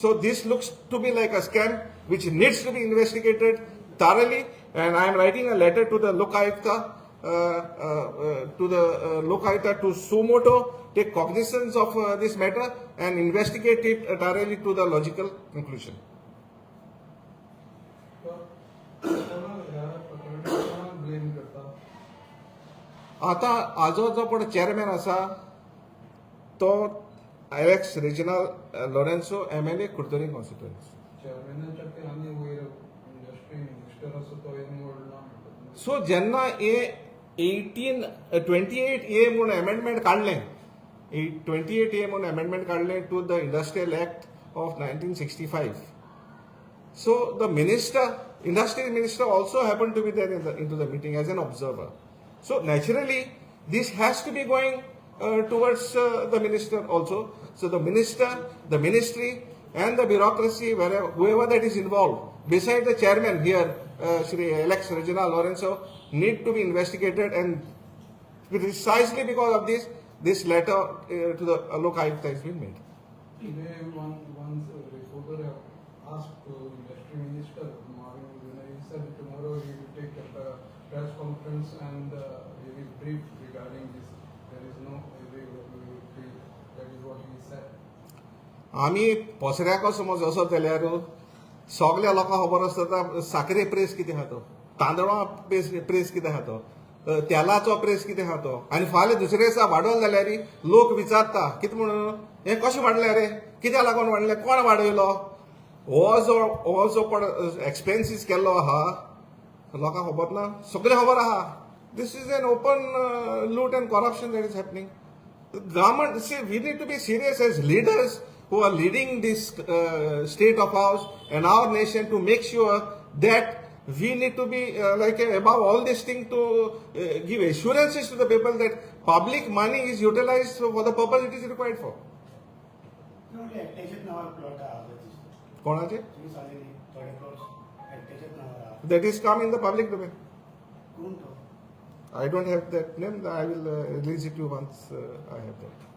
So this looks to be like a scam which needs to be investigated thoroughly, and I am writing a letter to the Lokayukta, to Sumoto, take cognizance of this matter and investigate it thoroughly to the logical conclusion. आता आजो जो पण chairman असा तो Alex Reginaldo Lourenco MLA Curtorim constituency. So जेन्ना 28A म्हणून amendment काढले, 28A म्हणून अमेंडमेंट काढले to the industrial act of 1965. So the industrial minister also happened to be there into the meeting as an observer. So naturally, this has to be going towards the minister also. So the minister, the ministry, and the bureaucracy, whoever that is involved, beside the chairman here, Shri Alex Regina Lorenzo, need to be investigated, and precisely because of this letter to the Lokayukta has been made. Once reporter asked to industry minister, he said tomorrow he will take a press conference and he will brief regarding this. There is no way we will brief. That is what he said. आम्ही पसऱ्याको समज असो जाल्यार सगळ्या लोकांक खबर आसता Sakhare press कितें आहा तो, तांदळां प्रेस कितें आहा तो, तेलाचो प्रेस कितें आहा तो, आनी फाल्यां दुसरे दिसा वाडोवन जाल्यार लोक विचारता कितें म्हणून हें कशें वाडलें रे, कित्याक लागून वाडलें, कोण वाडयलो, हो जो पण एक्सपेन्सीस केल्लो आहा लोकांक खबर ना, सगळें खबर आहा. This is an open loot and corruption that is happening. The government, see, we need to be serious as leaders who are leading this state of ours and our nation to make sure that we need to be above all this thing to give assurances to the people that public money is utilized for the purpose it is required for. कोणाचे? That is come in the public domain. I don't have that name. I will release it to you once I have that.